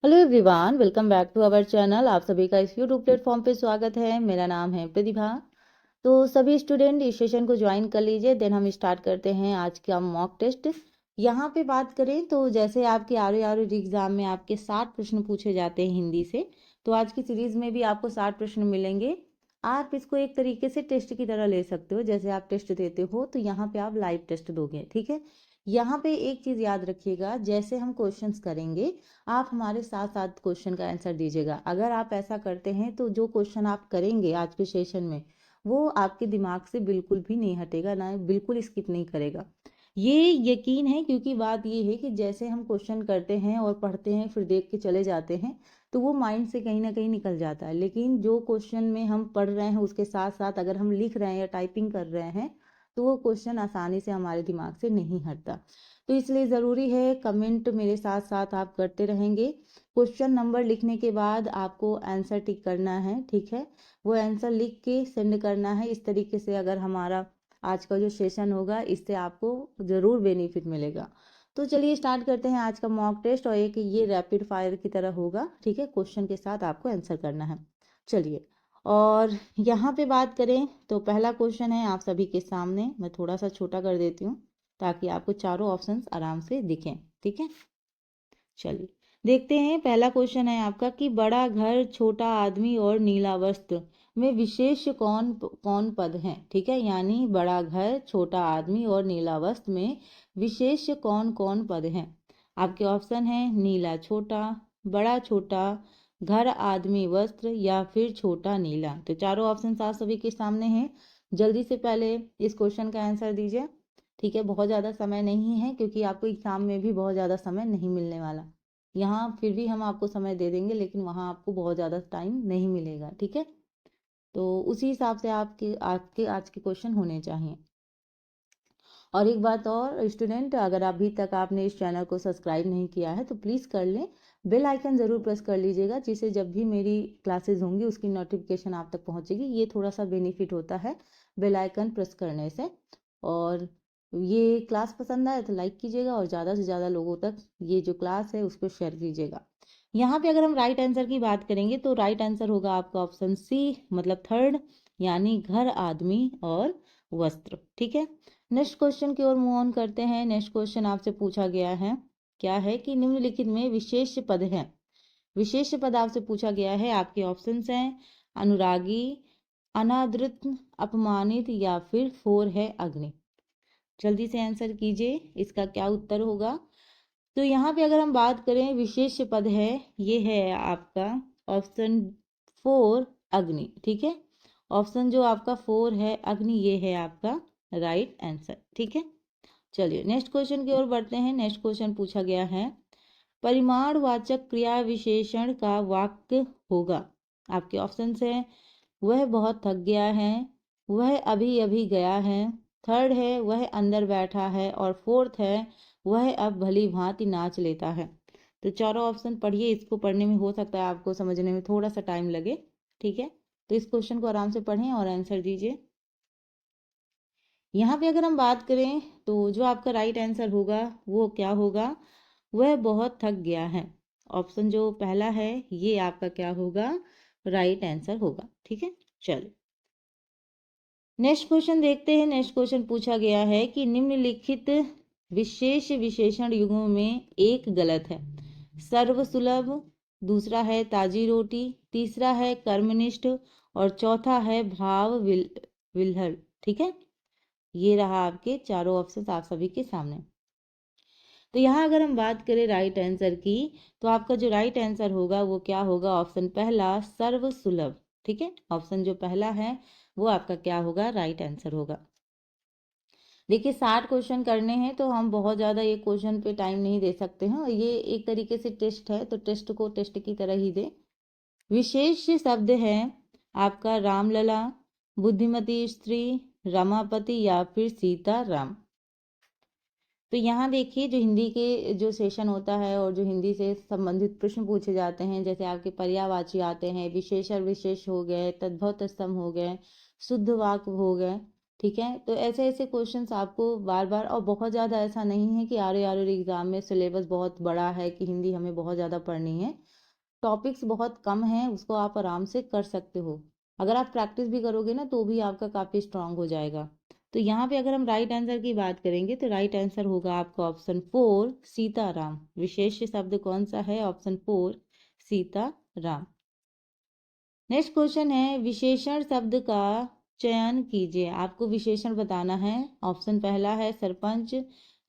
Hello everyone, welcome back to our channel. आप सभी का इस यूट्यूब प्लेटफॉर्म पे स्वागत है। मेरा नाम है प्रतिभा। तो सभी स्टूडेंट इस सेशन को ज्वाइन कर लीजिए। देन हम स्टार्ट करते हैं आज का मॉक टेस्ट। यहाँ पे बात करें तो जैसे आपके आर एग्जाम में आपके 60 प्रश्न पूछे जाते हैं हिंदी से, तो आज की सीरीज में भी आपको 60 प्रश्न मिलेंगे। आप इसको एक तरीके से टेस्ट की तरह ले सकते हो। जैसे आप टेस्ट देते हो तो यहाँ पे आप लाइव टेस्ट दोगे, ठीक है। यहाँ पे एक चीज याद रखिएगा, जैसे हम क्वेश्चंस करेंगे आप हमारे साथ साथ क्वेश्चन का आंसर दीजिएगा। अगर आप ऐसा करते हैं तो जो क्वेश्चन आप करेंगे आज के सेशन में वो आपके दिमाग से बिल्कुल भी नहीं हटेगा, ना बिल्कुल स्किप नहीं करेगा। ये यकीन है, क्योंकि बात ये है कि जैसे हम क्वेश्चन करते हैं और पढ़ते हैं फिर देख के चले जाते हैं तो वो माइंड से कहीं ना कहीं निकल जाता है। लेकिन जो क्वेश्चन में हम पढ़ रहे हैं उसके साथ साथ अगर हम लिख रहे हैं या टाइपिंग कर रहे हैं तो वो क्वेश्चन आसानी से हमारे दिमाग से नहीं हटता। तो इसलिए ज़रूरी है कमेंट मेरे साथ साथ आप करते रहेंगे। क्वेश्चन नंबर लिखने के बाद आपको आंसर टिक करना है, ठीक है। वो आंसर लिख के सेंड करना है। इस तरीके से अगर हमारा आज का जो सेशन होगा इससे आपको ज़रूर बेनिफिट मिलेगा। तो चलिए स्टार्ट करते हैं आज का मॉक टेस्ट। और एक ये रैपिड फायर की तरह होगा, ठीक है। क्वेश्चन के साथ आपको आंसर करना है। चलिए, और यहाँ पे बात करें तो पहला क्वेश्चन है आप सभी के सामने। मैं थोड़ा सा छोटा कर देती हूँ ताकि आपको चारों ऑप्शंस आराम से दिखें, ठीक है। चलिए देखते हैं। पहला क्वेश्चन है आपका कि बड़ा घर, छोटा आदमी और नीला वस्त्र में विशेष कौन कौन पद हैं, ठीक है। यानी बड़ा घर, छोटा आदमी और नीला वस्त्र में विशेष कौन कौन पद हैं। आपके ऑप्शन है नीला छोटा, बड़ा छोटा, घर आदमी वस्त्र या फिर छोटा नीला। तो चारों ऑप्शन आप सभी के सामने हैं। जल्दी से पहले इस क्वेश्चन का आंसर दीजिए, ठीक है। बहुत ज़्यादा समय नहीं है क्योंकि आपको एग्जाम में भी बहुत ज़्यादा समय नहीं मिलने वाला। यहाँ फिर भी हम आपको समय दे देंगे लेकिन वहाँ आपको बहुत ज़्यादा टाइम नहीं मिलेगा, ठीक है। तो उसी हिसाब से आपके आज के क्वेश्चन होने चाहिए। और एक बात और स्टूडेंट, अगर अभी तक आपने इस चैनल को सब्सक्राइब नहीं किया है तो प्लीज़ कर लें। बेल आइकन ज़रूर प्रेस कर लीजिएगा, जिससे जब भी मेरी क्लासेस होंगी उसकी नोटिफिकेशन आप तक पहुंचेगी। ये थोड़ा सा बेनिफिट होता है बेल आइकन प्रेस करने से। और ये क्लास पसंद आए तो लाइक कीजिएगा और ज़्यादा से ज़्यादा लोगों तक ये जो क्लास है उसको शेयर कीजिएगा। यहाँ पे अगर हम राइट आंसर की बात करेंगे तो राइट आंसर होगा आपका ऑप्शन सी, मतलब थर्ड, यानी घर, आदमी और वस्त्र, ठीक है। नेक्स्ट क्वेश्चन की ओर मूव ऑन करते हैं। नेक्स्ट क्वेश्चन आपसे पूछा गया है, क्या है कि निम्नलिखित में विशेष पद है। विशेष पद आपसे पूछा गया है। आपके ऑप्शंस हैं अनुरागी, अनादृत, अपमानित या फिर फोर है अग्नि। जल्दी से आंसर कीजिए, इसका क्या उत्तर होगा। तो यहाँ पे अगर हम बात करें विशेष पद है, ये है आपका ऑप्शन फोर अग्नि, ठीक है। ऑप्शन जो आपका फोर है अग्नि, ये है आपका राइट आंसर, ठीक है। चलिए नेक्स्ट क्वेश्चन की ओर बढ़ते हैं। नेक्स्ट क्वेश्चन पूछा गया है परिमाणवाचक क्रिया विशेषण का वाक्य होगा। आपके ऑप्शंस हैं वह बहुत थक गया है, वह अभी अभी गया है, थर्ड है वह अंदर बैठा है और फोर्थ है वह अब भली भांति नाच लेता है। तो चारों ऑप्शन पढ़िए। इसको पढ़ने में हो सकता है आपको समझने में थोड़ा सा टाइम लगे, ठीक है। तो इस क्वेश्चन को आराम से पढ़ें और आंसर दीजिए। यहाँ पे अगर हम बात करें तो जो आपका राइट आंसर होगा वो क्या होगा, वह बहुत थक गया है। ऑप्शन जो पहला है ये आपका क्या होगा, राइट आंसर होगा, ठीक है। चलो नेक्स्ट क्वेश्चन देखते हैं। नेक्स्ट क्वेश्चन पूछा गया है कि निम्नलिखित विशेष विशेषण युग्मों में एक गलत है। सर्वसुलभ, दूसरा है ताजी रोटी, तीसरा है कर्मनिष्ठ और चौथा है विल्हल, ठीक है। ये रहा आपके चारों ऑप्शन आप सभी के सामने। तो यहाँ अगर हम बात करें राइट आंसर की तो आपका जो राइट आंसर होगा वो क्या होगा, ऑप्शन पहला सर्वसुलभ, ठीक है। ऑप्शन जो पहला है वो आपका क्या होगा, राइट आंसर होगा। देखिए 60 क्वेश्चन करने हैं तो हम बहुत ज़्यादा ये क्वेश्चन पे टाइम नहीं दे सकते हैं। ये एक तरीके से टेस्ट है तो टेस्ट को टेस्ट की तरह ही दे। विशेष शब्द है आपका रामलला, बुद्धिमती स्त्री, रमापति या फिर सीता राम। तो यहाँ देखिए जो हिंदी के जो सेशन होता है और जो हिंदी से संबंधित प्रश्न पूछे जाते हैं, जैसे आपके पर्यायवाची आते हैं, विशेषण विशेष हो गए, तद्भव तत्सम हो गए, शुद्ध वाक्य हो गए, ठीक है। तो ऐसे ऐसे क्वेश्चंस आपको बार बार, और बहुत ज़्यादा ऐसा नहीं है कि आर एग्ज़ाम में सिलेबस बहुत बड़ा है कि हिंदी हमें बहुत ज़्यादा पढ़नी है। टॉपिक्स बहुत कम हैं, उसको आप आराम से कर सकते हो। अगर आप प्रैक्टिस भी करोगे ना तो भी आपका काफ़ी स्ट्रांग हो जाएगा। तो यहाँ पे अगर हम राइट आंसर की बात करेंगे तो राइट आंसर होगा आपका ऑप्शन 4 सीताराम। विशेष शब्द कौन सा है? ऑप्शन 4 सीताराम। नेक्स्ट क्वेश्चन है विशेषण शब्द का चयन कीजिए। आपको विशेषण बताना है। ऑप्शन पहला है सरपंच,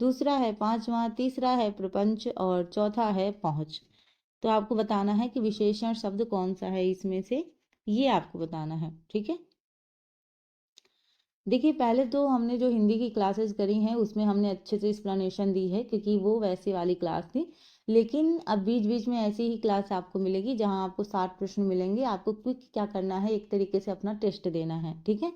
दूसरा है पांचवा, तीसरा है प्रपंच और चौथा है पहुंच। तो आपको बताना है कि विशेषण शब्द कौन सा है इसमें से, ये आपको बताना है। ठीक है। देखिए पहले तो हमने जो हिंदी की क्लासेस करी हैं उसमें हमने अच्छे से एक्सप्लेनेशन दी है, क्योंकि वो वैसे वाली क्लास थी। लेकिन अब बीच बीच में ऐसी ही क्लास आपको मिलेगी जहां आपको 60 प्रश्न मिलेंगे। आपको क्विक क्या करना है, एक तरीके से अपना टेस्ट देना है। ठीक है।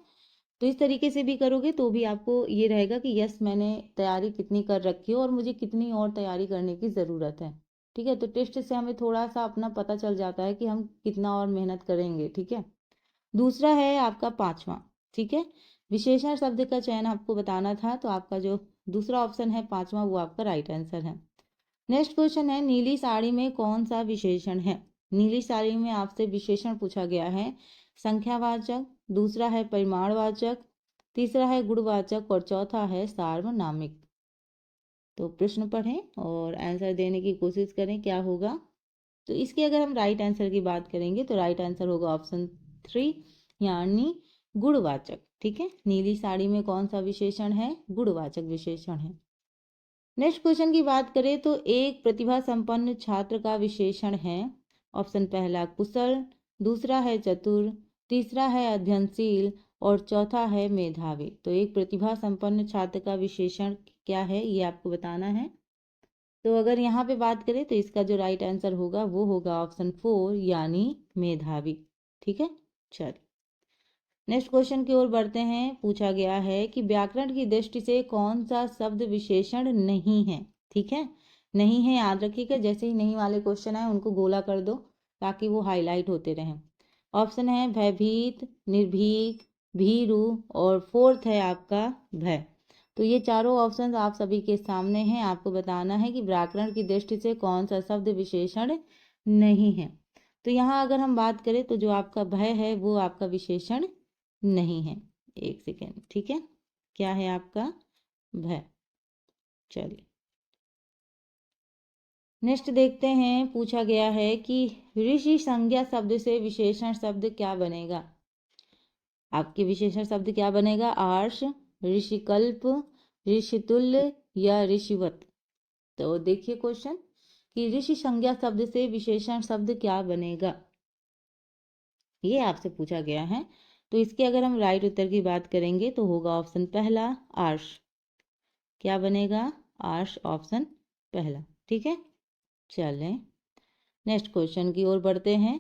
तो इस तरीके से भी करोगे तो भी आपको ये रहेगा कि यस मैंने तैयारी कितनी कर रखी है और मुझे कितनी और तैयारी करने की ज़रूरत है। ठीक है। तो टेस्ट से हमें थोड़ा सा अपना पता चल जाता है कि हम कितना और मेहनत करेंगे। ठीक है। दूसरा है आपका पांचवा। ठीक है। विशेषण शब्द का चयन आपको बताना था, तो आपका जो दूसरा ऑप्शन है पांचवा वो आपका राइट आंसर है। नेक्स्ट क्वेश्चन है नीली साड़ी में कौन सा विशेषण है? नीली साड़ी में आपसे विशेषण पूछा गया है संख्यावाचक, दूसरा है परिमाणवाचक, तीसरा है गुणवाचक और चौथा है सार्वनामिक। तो प्रश्न पढ़ें और आंसर देने की कोशिश करें क्या होगा। तो इसके अगर हम राइट आंसर की बात करेंगे तो राइट आंसर होगा ऑप्शन 3 यानी गुणवाचक। ठीक है। नीली साड़ी में कौन सा विशेषण है? गुणवाचक विशेषण है। नेक्स्ट क्वेश्चन की बात करें तो एक प्रतिभा संपन्न छात्र का विशेषण है। ऑप्शन पहला कुशल, दूसरा है चतुर, तीसरा है अध्ययनशील और चौथा है मेधावी। तो एक प्रतिभा संपन्न छात्र का विशेषण क्या है ये आपको बताना है। तो अगर यहाँ पे बात करें तो इसका जो राइट आंसर होगा वो होगा ऑप्शन 4 यानी मेधावी। ठीक है। चलिए नेक्स्ट क्वेश्चन की ओर बढ़ते हैं। पूछा गया है कि व्याकरण की दृष्टि से कौन सा शब्द विशेषण नहीं है? ठीक है। नहीं है याद रखिएगा, जैसे ही नहीं वाले क्वेश्चन आए उनको गोला कर दो ताकि वो हाईलाइट होते रहें। ऑप्शन है भयभीत, निर्भीक, भीरु और फोर्थ है आपका भय। तो ये चारों ऑप्शन आप सभी के सामने हैं। आपको बताना है कि व्याकरण की दृष्टि से कौन सा शब्द विशेषण नहीं है। तो यहाँ अगर हम बात करें तो जो आपका भय है वो आपका विशेषण नहीं है। एक सेकेंड। ठीक है। क्या है आपका? भय। चलिए नेक्स्ट देखते हैं। पूछा गया है कि ऋषि संज्ञा शब्द से विशेषण शब्द क्या बनेगा? आपके विशेषण शब्द क्या बनेगा? आर्ष, ऋषिकल्प, ऋषितुल्य या ऋषिवत। तो देखिए क्वेश्चन कि ऋषि संज्ञा शब्द से विशेषण शब्द क्या बनेगा, ये आपसे पूछा गया है। तो इसके अगर हम राइट उत्तर की बात करेंगे तो होगा ऑप्शन पहला आर्ष। क्या बनेगा? आर्ष ऑप्शन पहला। ठीक है। चलें नेक्स्ट क्वेश्चन की ओर बढ़ते हैं।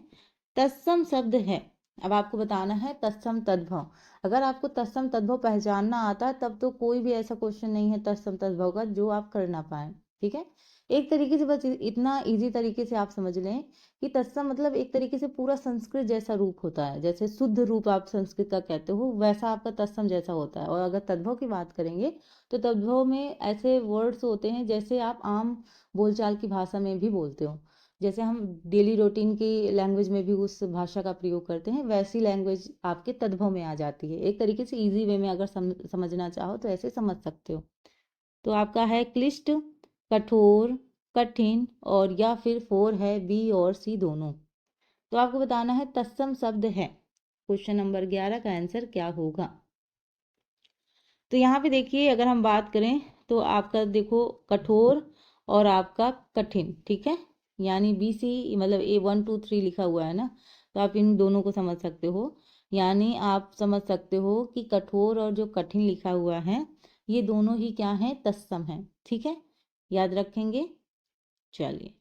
तत्सम शब्द है। अब आपको बताना है तत्सम तद्भव। अगर आपको तत्सम तद्भव पहचानना आता है तब तो कोई भी ऐसा क्वेश्चन नहीं है तत्सम तद्भव का जो आप कर ना पाए। ठीक है। एक तरीके से बस इतना इजी तरीके से आप समझ लें कि तत्सम मतलब एक तरीके से पूरा संस्कृत जैसा रूप होता है। जैसे शुद्ध रूप आप संस्कृत का कहते हो वैसा आपका तत्सम जैसा होता है। और अगर तद्भव की बात करेंगे तो तद्भव में ऐसे वर्ड्स होते हैं जैसे आप आम बोलचाल की भाषा में भी बोलते हो। जैसे हम डेली रूटीन की लैंग्वेज में भी उस भाषा का प्रयोग करते हैं, वैसी लैंग्वेज आपके तद्भव में आ जाती है। एक तरीके से इजी वे में अगर समझना चाहो तो ऐसे समझ सकते हो। तो आपका है क्लिष्ट, कठोर, कठिन और या फिर 4 है बी और सी दोनों। तो आपको बताना है तत्सम शब्द है। क्वेश्चन नंबर 11 का आंसर क्या होगा? तो यहाँ पे देखिए अगर हम बात करें तो आपका देखो कठोर और आपका कठिन। ठीक है। यानी BC मतलब A1 2 3 लिखा हुआ है ना, तो आप इन दोनों को समझ सकते हो। यानी आप समझ सकते हो कि कठोर और जो कठिन लिखा हुआ है ये दोनों ही क्या है? तत्सम है। ठीक है। याद रखेंगे। चलिए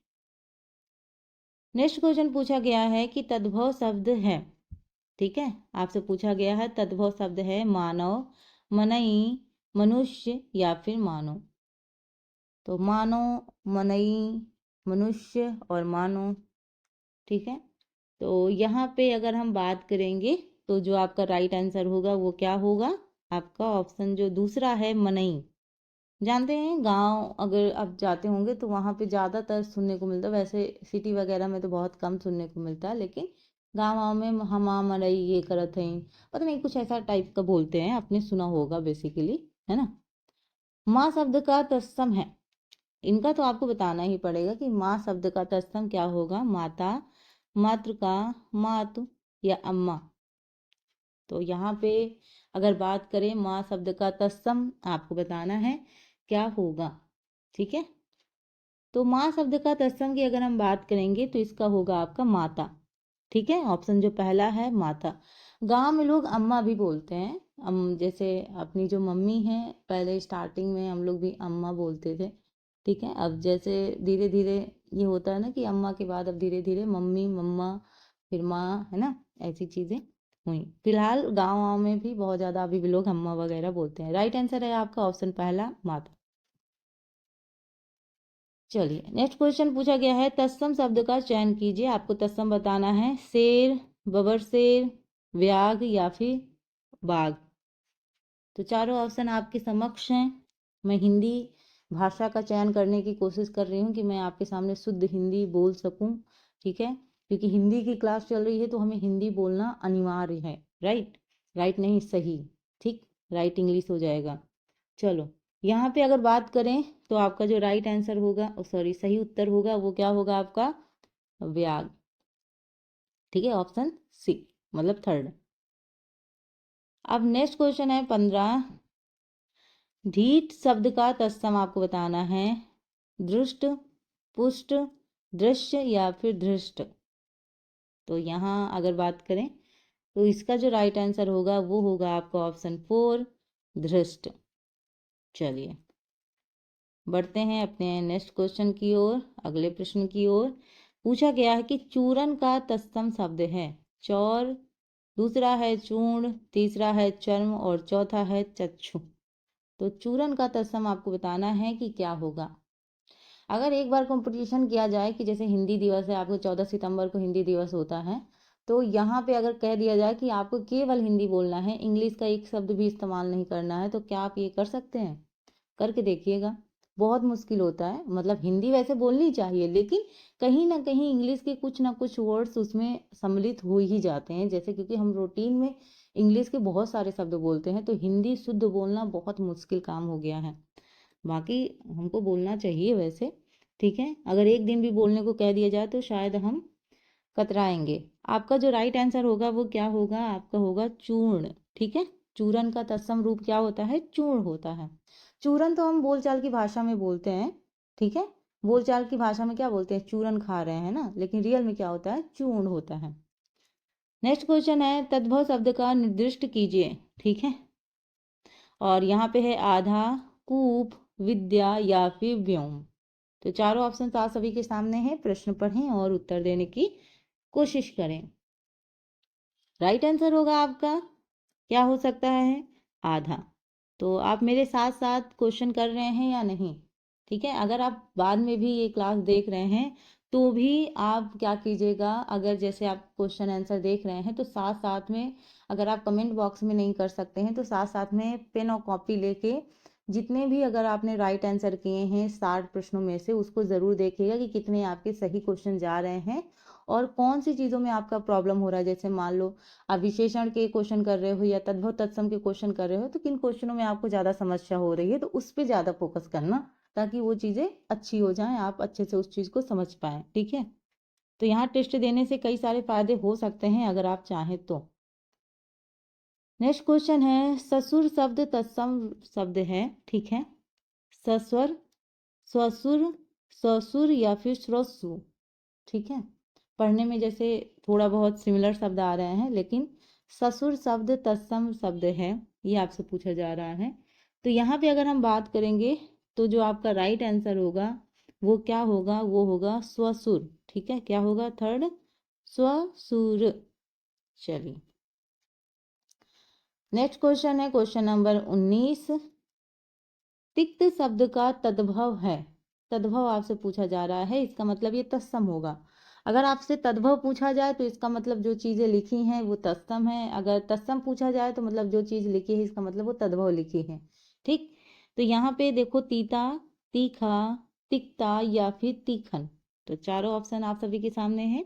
नेक्स्ट क्वेश्चन पूछा गया है कि तद्भव शब्द है। ठीक है। आपसे पूछा गया है तद्भव शब्द है मानव, मनई, मनुष्य या फिर मानव। तो मानो, मनई, मनुष्य और मानो। ठीक है। तो यहाँ पे अगर हम बात करेंगे तो जो आपका राइट आंसर होगा वो क्या होगा? आपका ऑप्शन जो दूसरा है मनई। जानते हैं गांव अगर आप जाते होंगे तो वहां पे ज्यादातर सुनने को मिलता है, वैसे सिटी वगैरह में तो बहुत कम सुनने को मिलता है, लेकिन गाँव में हमा मरई ये करत है, पता नहीं कुछ ऐसा टाइप का बोलते हैं, आपने सुना होगा बेसिकली, है ना। माँ शब्द का तत्सम है, इनका तो आपको बताना ही पड़ेगा कि माँ शब्द का तत्सम क्या होगा। माता, मातृका, मातु या अम्मा। तो यहाँ पे अगर बात करें माँ शब्द का तत्सम आपको बताना है क्या होगा, ठीक है। तो माँ शब्द का तत्सम की अगर हम बात करेंगे तो इसका होगा आपका माता, ठीक है। ऑप्शन जो पहला है माता। गांव में लोग अम्मा भी बोलते हैं, जैसे अपनी जो मम्मी है, पहले स्टार्टिंग में हम लोग भी अम्मा बोलते थे, ठीक है। अब जैसे धीरे धीरे ये होता है ना कि अम्मा के बाद अब धीरे धीरे मम्मी, मम्मा, फिर माँ, है ना, ऐसी चीजें हुई। फिलहाल गाँव वाँव में भी बहुत ज्यादा अभी भी लोग अम्मा वगैरह बोलते हैं। राइट आंसर है आपका ऑप्शन पहला माता। चलिए नेक्स्ट क्वेश्चन पूछा गया है, तत्सम शब्द का चयन कीजिए। आपको तत्सम बताना है, शेर, बबरशेर, व्याघ या फिर बाघ। तो चारों ऑप्शन आपके समक्ष हैं। मैं हिंदी भाषा का चयन करने की कोशिश कर रही हूँ कि मैं आपके सामने शुद्ध हिंदी बोल सकूं, ठीक है, क्योंकि हिंदी की क्लास चल रही है तो हमें हिंदी बोलना अनिवार्य है। राइट, राइट नहीं सही, ठीक, राइट इंग्लिश हो जाएगा। चलो यहाँ पे अगर बात करें तो आपका जो राइट आंसर होगा, सॉरी सही उत्तर होगा, वो क्या होगा आपका व्याग, ठीक है, ऑप्शन सी, मतलब थर्ड। अब नेक्स्ट क्वेश्चन है 15। ढीठ शब्द का तत्सम आपको बताना है, दृष्ट, पुष्ट, दृश्य या फिर धृष्ट। तो यहाँ अगर बात करें तो इसका जो राइट आंसर होगा वो होगा आपका ऑप्शन 4 धृष्ट। चलिए बढ़ते हैं अपने नेक्स्ट क्वेश्चन की ओर, अगले प्रश्न की ओर। पूछा गया है कि चूरन का तत्सम शब्द है चौर, दूसरा है चूर्ण, तीसरा है चर्म और चौथा है चक्षु। तो चूरन का तत्सम आपको बताना है कि क्या होगा। अगर एक बार कंपटीशन किया जाए कि जैसे हिंदी दिवस है, आपको 14 सितंबर को हिंदी दिवस होता है, तो यहाँ पे अगर कह दिया जाए कि आपको केवल हिंदी बोलना है, इंग्लिश का एक शब्द भी इस्तेमाल नहीं करना है, तो क्या आप ये कर सकते हैं? करके देखिएगा, बहुत मुश्किल होता है। मतलब हिंदी वैसे बोलनी चाहिए, लेकिन कहीं ना कहीं इंग्लिश के कुछ ना कुछ वर्ड्स उसमें सम्मिलित हो ही जाते हैं, जैसे क्योंकि हम रूटीन में इंग्लिश के बहुत सारे शब्द बोलते हैं, तो हिंदी शुद्ध बोलना बहुत मुश्किल काम हो गया है। बाकी हमको बोलना चाहिए वैसे, ठीक है। अगर एक दिन भी बोलने को कह दिया जाए तो शायद हम कतराएंगे। आपका जो राइट आंसर होगा वो क्या होगा, आपका होगा चूर्ण, ठीक है। चूरन का तत्सम रूप क्या होता है, चूर्ण होता है। चूरन तो हम बोलचाल की भाषा में बोलते हैं, ठीक है, बोलचाल की भाषा में क्या बोलते हैं, चूरन खा रहे हैं ना, लेकिन रियल में क्या होता है, चूर्ण होता है। नेक्स्ट क्वेश्चन है, तद्भव शब्द का निर्दिष्ट कीजिए, ठीक है। और यहाँ पे है आधा, कूप, विद्या या फिर व्योम। तो चारों ऑप्शन आप सभी के सामने हैं, प्रश्न पढ़ें और उत्तर देने की कोशिश करें। राइट आंसर होगा आपका क्या हो सकता है, आधा। तो आप मेरे साथ साथ क्वेश्चन कर रहे हैं या नहीं, ठीक है। अगर आप बाद में भी ये क्लास देख रहे हैं तो भी आप क्या कीजिएगा, अगर जैसे आप क्वेश्चन आंसर देख रहे हैं तो साथ साथ में, अगर आप कमेंट बॉक्स में नहीं कर सकते हैं तो साथ साथ में पेन और कॉपी लेके जितने भी अगर आपने राइट आंसर किए हैं 60 प्रश्नों में से, उसको ज़रूर देखिएगा कि कितने आपके सही क्वेश्चन जा रहे हैं और कौन सी चीज़ों में आपका प्रॉब्लम हो रहा है। जैसे मान लो आप विशेषण के क्वेश्चन कर रहे हो या तद्भव तत्सम के क्वेश्चन कर रहे हो, तो किन क्वेश्चनों में आपको ज़्यादा समस्या हो रही है, तो उस पर ज़्यादा फोकस करना, ताकि वो चीज़ें अच्छी हो जाएं, आप अच्छे से उस चीज़ को समझ पाएं, ठीक है। तो यहाँ टेस्ट देने से कई सारे फायदे हो सकते हैं अगर आप चाहें तो। नेक्स्ट क्वेश्चन है, ससुर शब्द तत्सम शब्द है, ठीक है। सस्वर, स्वसुर, ससुर या फिर श्वसु, ठीक है। पढ़ने में जैसे थोड़ा बहुत सिमिलर शब्द आ रहे हैं, लेकिन ससुर शब्द तत्सम शब्द है, ये आपसे पूछा जा रहा है। तो यहाँ पे अगर हम बात करेंगे तो जो आपका राइट आंसर होगा वो क्या होगा, वो होगा स्वसुर, ठीक है। क्या होगा, थर्ड, स्वसुर। चलिए नेक्स्ट क्वेश्चन है क्वेश्चन नंबर 19। तिक्त शब्द का तद्भव है, तद्भव आपसे पूछा जा रहा है, इसका मतलब ये तत्सम होगा। अगर आपसे तद्भव पूछा जाए तो इसका मतलब जो चीज़ें लिखी हैं वो तत्सम है, अगर तत्सम पूछा जाए तो मतलब जो चीज़ लिखी है इसका मतलब वो तद्भव लिखी है। ठीक, तो यहाँ पे देखो तीता, तीखा, तिक्ता या फिर तीखन, तो चारों ऑप्शन आप सभी के सामने हैं।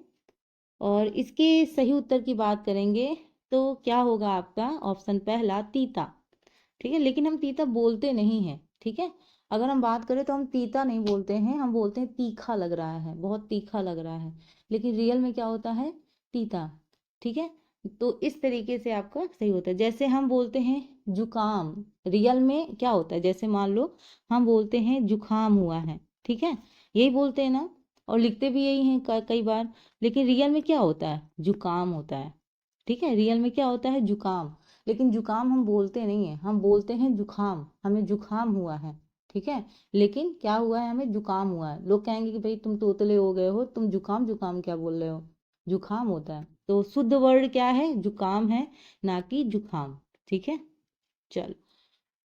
और इसके सही उत्तर की बात करेंगे तो क्या होगा आपका ऑप्शन पहला तीता। ठीक है, लेकिन हम तीता बोलते नहीं हैं। ठीक है, अगर हम बात करें तो हम तीता नहीं बोलते हैं, हम बोलते हैं तीखा लग रहा है, बहुत तीखा लग रहा है, लेकिन रियल में क्या होता है, तीता। ठीक है, तो इस तरीके से आपका सही होता है। जैसे हम बोलते हैं जुकाम, रियल में क्या होता है, जैसे मान लो हम बोलते हैं जुखाम हुआ है, ठीक है, यही बोलते हैं ना, और लिखते भी यही हैं कई बार, लेकिन रियल में क्या होता है, जुकाम होता है। ठीक है, रियल में क्या होता है, जुकाम, लेकिन जुकाम हम बोलते नहीं है, हम बोलते हैं जुखाम, हमें जुखाम हुआ है। ठीक है, लेकिन क्या हुआ है, हमें जुकाम हुआ है। लोग कहेंगे कि भाई तुम तोतले हो गए हो, तुम जुकाम जुकाम क्या बोल रहे हो, जुखाम होता है। तो शुद्ध वर्ड क्या है, जुकाम है, ना कि जुखाम। ठीक है, चलो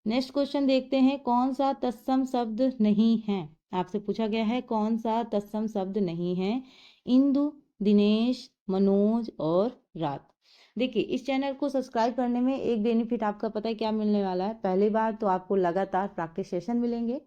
नेक्स्ट क्वेश्चन देखते हैं, कौन सा तत्सम शब्द नहीं है। आपसे पूछा गया है कौन सा तत्सम शब्द नहीं है, इंदु, दिनेश, मनोज और रात। देखिए, इस चैनल को सब्सक्राइब करने में एक बेनिफिट आपका पता है क्या मिलने वाला है, पहली बात तो आपको लगातार प्रैक्टिस सेशन मिलेंगे।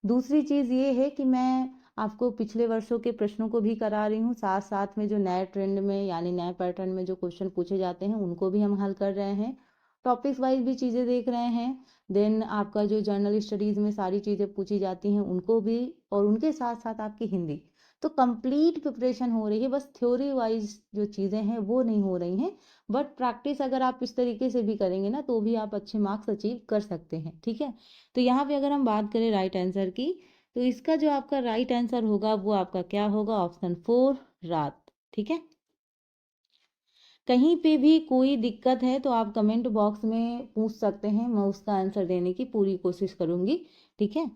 दूसरी चीज़ ये है कि मैं आपको पिछले वर्षों के प्रश्नों को भी करा रही हूँ, साथ साथ में जो नए ट्रेंड में यानी नए पैटर्न में जो क्वेश्चन पूछे जाते हैं उनको भी हम हल कर रहे हैं, टॉपिक्स वाइज भी चीज़ें देख रहे हैं। देन आपका जो जर्नल स्टडीज़ में सारी चीज़ें पूछी जाती हैं उनको भी, और उनके साथ साथ आपकी हिंदी, तो कंप्लीट प्रिपरेशन हो रही है, बस थ्योरी वाइज जो चीज़ें हैं वो नहीं हो रही हैं। बट प्रैक्टिस अगर आप इस तरीके से भी करेंगे ना तो भी आप अच्छे मार्क्स अचीव कर सकते हैं। ठीक है, तो यहाँ पे अगर हम बात करें राइट आंसर की, तो इसका जो आपका राइट आंसर होगा वो आपका क्या होगा, ऑप्शन 4 रात। ठीक है, कहीं पे भी कोई दिक्कत है तो आप कमेंट बॉक्स में पूछ सकते हैं, मैं उसका आंसर देने की पूरी कोशिश करूंगी। ठीक है,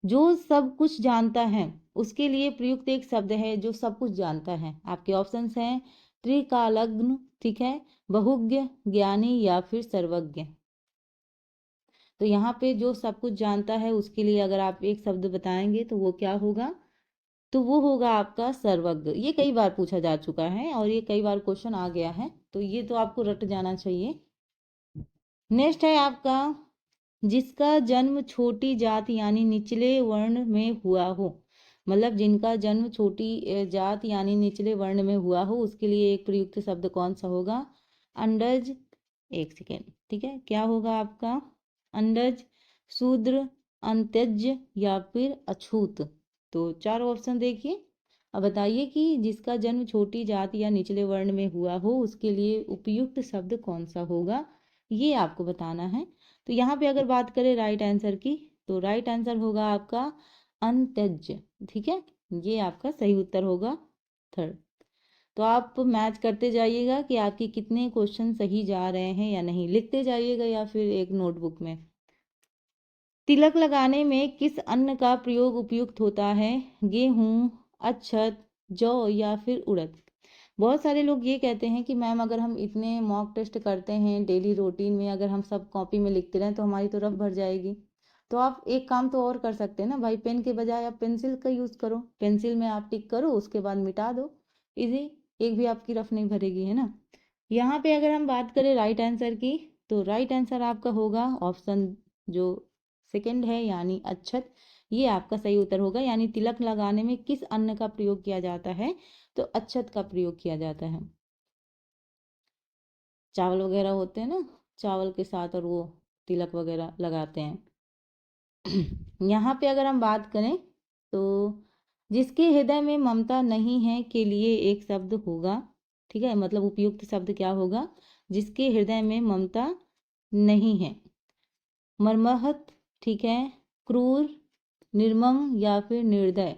जो सब कुछ जानता है उसके लिए प्रयुक्त एक शब्द है जो सब कुछ जानता है। आपके ऑप्शंस हैं त्रिकालज्ञ, ठीक है, बहुज्ञ, ज्ञानी या फिर सर्वज्ञ। तो यहाँ पे जो सब कुछ जानता है उसके लिए अगर आप एक शब्द बताएंगे तो वो क्या होगा, तो वो होगा आपका सर्वज्ञ। ये कई बार पूछा जा चुका है और ये कई बार क्वेश्चन आ गया है, तो ये तो आपको रट जाना चाहिए। नेक्स्ट है आपका, जिसका जन्म छोटी जात यानी निचले वर्ण में हुआ हो, मतलब जिनका जन्म छोटी जात यानी निचले वर्ण में हुआ हो उसके लिए एक प्रयुक्त शब्द कौन सा होगा, अंडज, एक सेकेंड, ठीक है, क्या होगा आपका, अंडज, शूद्र, अंत्यज या फिर अछूत। तो चार ऑप्शन देखिए, अब बताइए कि जिसका जन्म छोटी जाति या निचले वर्ण में हुआ हो उसके लिए उपयुक्त शब्द कौन सा होगा, ये आपको बताना है। तो यहाँ पे अगर बात करें राइट आंसर की, तो राइट आंसर होगा आपका अंत्यज। ठीक है, ये आपका सही उत्तर होगा थर्ड। तो आप मैच करते जाइएगा कि आपके कितने क्वेश्चन सही जा रहे हैं या नहीं, लिखते जाइएगा या फिर एक नोटबुक में। तिलक लगाने में किस अन्न का प्रयोग उपयुक्त होता है, गेहूं, अक्षत, जौ या फिर उड़द। बहुत सारे लोग ये कहते हैं कि मैम अगर हम इतने मॉक टेस्ट करते हैं डेली रूटीन में, अगर हम सब कॉपी में लिखते रहें तो हमारी तो रफ भर जाएगी। तो आप एक काम तो और कर सकते हैं ना भाई, पेन के बजाय आप पेंसिल का यूज़ करो, पेंसिल में आप टिक करो उसके बाद मिटा दो, इजी, एक भी आपकी रफ नहीं भरेगी, है ना। यहाँ पे अगर हम बात करें राइट आंसर की, तो राइट आंसर आपका होगा ऑप्शन जो सेकंड है यानी अच्छत, ये आपका सही उत्तर होगा। यानी तिलक लगाने में किस अन्न का प्रयोग किया जाता है, तो अच्छत का प्रयोग किया जाता है। चावल वगैरह होते हैं ना, चावल के साथ और वो तिलक वगैरह लगाते हैं। यहाँ पे अगर हम बात करें तो जिसके हृदय में ममता नहीं है के लिए एक शब्द होगा, ठीक है, मतलब उपयुक्त शब्द क्या होगा, जिसके हृदय में ममता नहीं है, मर्महत, ठीक है, क्रूर, निर्मम या फिर निर्दय।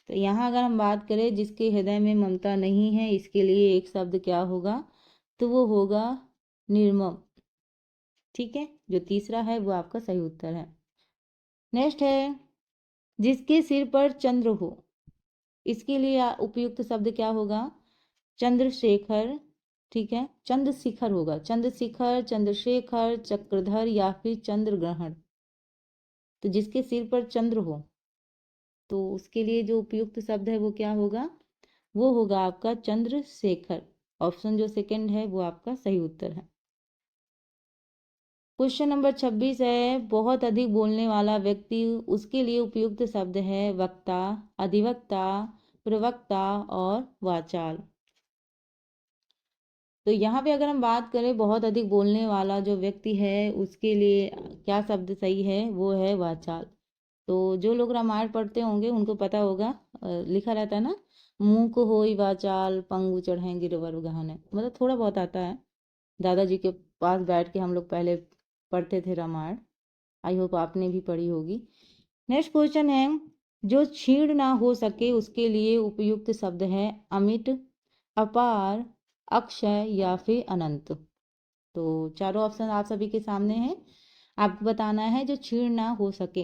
तो यहाँ अगर हम बात करें जिसके हृदय में ममता नहीं है, इसके लिए एक शब्द क्या होगा, तो वो होगा निर्मम। ठीक है, जो तीसरा है वो आपका सही उत्तर है। नेक्स्ट है, जिसके सिर पर चंद्र हो, इसके लिए उपयुक्त शब्द क्या होगा, चंद्रशेखर, ठीक है, चंद्रशिखर होगा, चंद्रशिखर, चंद्रशेखर, चक्रधर या फिर चंद्र ग्रहण। तो जिसके सिर पर चंद्र हो तो उसके लिए जो उपयुक्त शब्द है वो क्या होगा, वो होगा आपका चंद्रशेखर। ऑप्शन जो सेकंड है वो आपका सही उत्तर है। क्वेश्चन नंबर 26 है, बहुत अधिक बोलने वाला व्यक्ति, उसके लिए उपयुक्त शब्द है वक्ता, अधिवक्ता, प्रवक्ता और वाचाल। तो यहाँ पे अगर हम बात करें बहुत अधिक बोलने वाला जो व्यक्ति है उसके लिए क्या शब्द सही है, वो है वाचाल। तो जो लोग रामायण पढ़ते होंगे उनको पता होगा, लिखा रहता है ना, मुंह को होई वाचाल पंगु चढ़े गिरवर गहने, मतलब थोड़ा बहुत आता है। दादाजी के पास बैठ के हम लोग पहले पढ़ते थे रामायण। आई होप आपने भी पढ़ी होगी। नेक्स्ट क्वेश्चन है, जो क्षीण ना हो सके उसके लिए उपयुक्त शब्द है अमिट, अपार, अक्षय या फिर अनंत। तो चारों ऑप्शन आप सभी के सामने हैं, आपको बताना है जो क्षीण ना हो सके।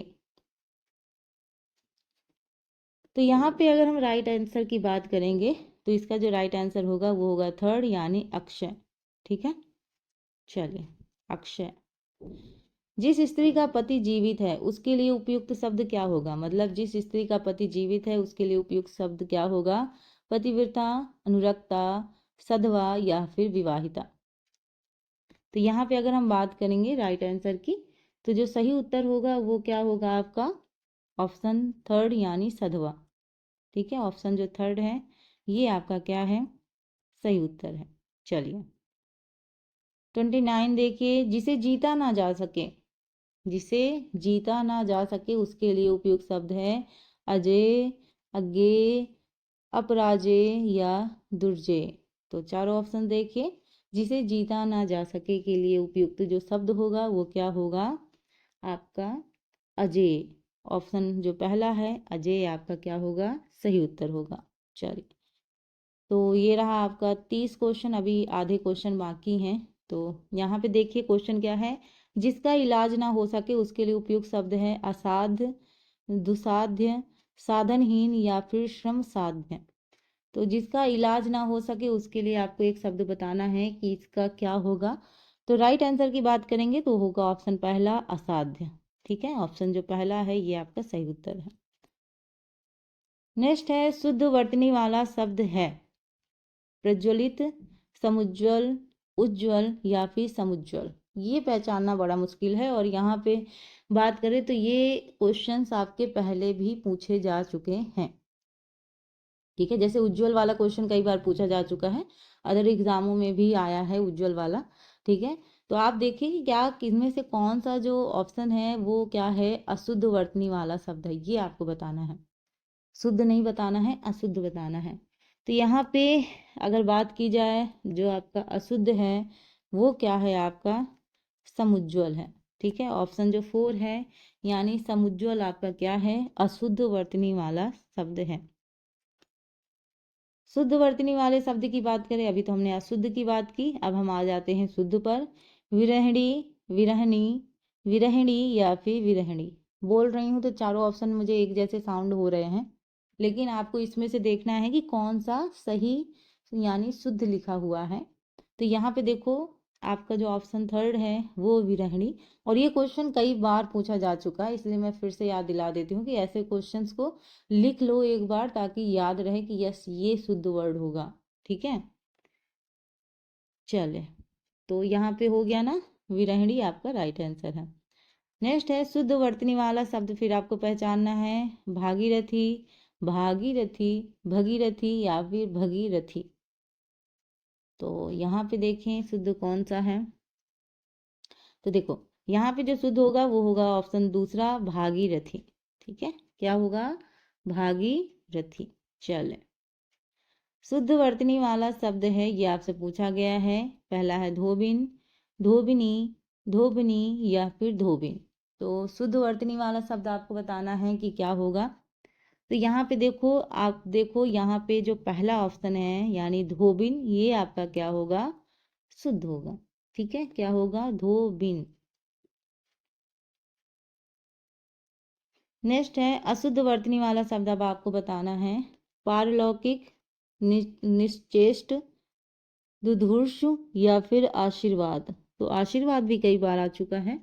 तो यहाँ पे अगर हम राइट आंसर की बात करेंगे तो इसका जो राइट आंसर होगा वो होगा थर्ड, यानी अक्षय। ठीक है, चलिए अक्षय। जिस स्त्री का पति जीवित है उसके लिए उपयुक्त शब्द क्या होगा, मतलब जिस स्त्री का पति जीवित है उसके लिए उपयुक्त शब्द क्या होगा, पतिव्रता, अनुरक्ता, सधवा या फिर विवाहिता। तो यहाँ पे अगर हम बात करेंगे राइट आंसर की तो जो सही उत्तर होगा वो क्या होगा आपका, ऑप्शन थर्ड यानी सधवा। ठीक है, ऑप्शन जो थर्ड है ये आपका क्या है, सही उत्तर है। चलिए 29 देखिए, जिसे जीता ना जा सके, जिसे जीता ना जा सके उसके लिए उपयुक्त शब्द है अजय, अज्ञेय, अपराजेय या दुर्जय। तो चारों ऑप्शन देखिए, जिसे जीता ना जा सके के लिए उपयुक्त जो शब्द होगा वो क्या होगा आपका अजय। ऑप्शन जो पहला है अजय आपका क्या होगा, सही उत्तर होगा। चलिए तो ये रहा आपका 30 क्वेश्चन, अभी आधे क्वेश्चन बाकी हैं। तो यहाँ पे देखिए क्वेश्चन क्या है, जिसका इलाज ना हो सके उसके लिए उपयुक्त शब्द है असाध्य, दुसाध्य, साधनहीन या फिर श्रम साध्य। तो जिसका इलाज ना हो सके उसके लिए आपको एक शब्द बताना है कि इसका क्या होगा। तो राइट आंसर की बात करेंगे तो होगा ऑप्शन पहला असाध्य। ठीक है, ऑप्शन जो पहला है ये आपका सही उत्तर है। नेक्स्ट है, शुद्ध वर्तनी वाला शब्द है प्रज्वलित, समुज्वल, उज्ज्वल या फिर समुज्वल। ये पहचानना बड़ा मुश्किल है और यहाँ पे बात करें तो ये क्वेश्चंस आपके पहले भी पूछे जा चुके हैं। ठीक है, जैसे उज्ज्वल वाला क्वेश्चन कई बार पूछा जा चुका है, अदर एग्जामों में भी आया है उज्ज्वल वाला। ठीक है, तो आप देखिए कि क्या किसमें से कौन सा जो ऑप्शन है वो क्या है, अशुद्ध वर्तनी वाला शब्द है, ये आपको बताना है। शुद्ध नहीं बताना है, अशुद्ध बताना है। तो यहाँ पे अगर बात की जाए जो आपका अशुद्ध है वो क्या है आपका समुज्वल है। ठीक है, ऑप्शन जो 4 है यानी समुज्वल आपका क्या है, अशुद्ध वर्तनी वाला शब्द है। शुद्ध वर्तनी वाले शब्द की बात करें, अभी तो हमने अशुद्ध की बात की, अब हम आ जाते हैं शुद्ध पर। विरहणी, विरहनी, विरहिणी या फिर विरहणी। बोल रही हूँ तो चारों ऑप्शन मुझे एक जैसे साउंड हो रहे हैं, लेकिन आपको इसमें से देखना है कि कौन सा सही यानी शुद्ध लिखा हुआ है। तो यहाँ पे देखो आपका जो ऑप्शन थर्ड है वो विरहिणी। और ये क्वेश्चन कई बार पूछा जा चुका है, इसलिए मैं फिर से याद दिला देती हूँ कि ऐसे क्वेश्चंस को लिख लो एक बार ताकि याद रहे कि यस ये शुद्ध वर्ड होगा। ठीक है, चले तो यहाँ पे हो गया ना, विरहिणी आपका राइट आंसर है। नेक्स्ट है, शुद्ध वर्तनी वाला शब्द फिर आपको पहचानना है भागीरथी, भागीरथी, भगीरथी या फिर भगीरथी। तो यहाँ पे देखें शुद्ध कौन सा है, तो देखो यहाँ पे जो शुद्ध होगा वो होगा ऑप्शन दूसरा भागीरथी। ठीक है, क्या होगा, भागीरथी। चले शुद्ध वर्तनी वाला शब्द है ये आपसे पूछा गया है, पहला है धोबिन, धोबिनी, धोबनी या फिर धोबिन। तो शुद्ध वर्तनी वाला शब्द आपको बताना है कि क्या होगा। तो यहाँ पे देखो, आप देखो यहाँ पे जो पहला ऑप्शन है यानी धोबिन, ये आपका क्या होगा, शुद्ध होगा। ठीक है, क्या होगा, धोबिन। नेक्स्ट है, अशुद्ध वर्तनी वाला शब्द अब आपको बताना है पारलौकिक, निश्चेष्ट, दुधूर्ष या फिर आशीर्वाद। तो आशीर्वाद भी कई बार आ चुका है,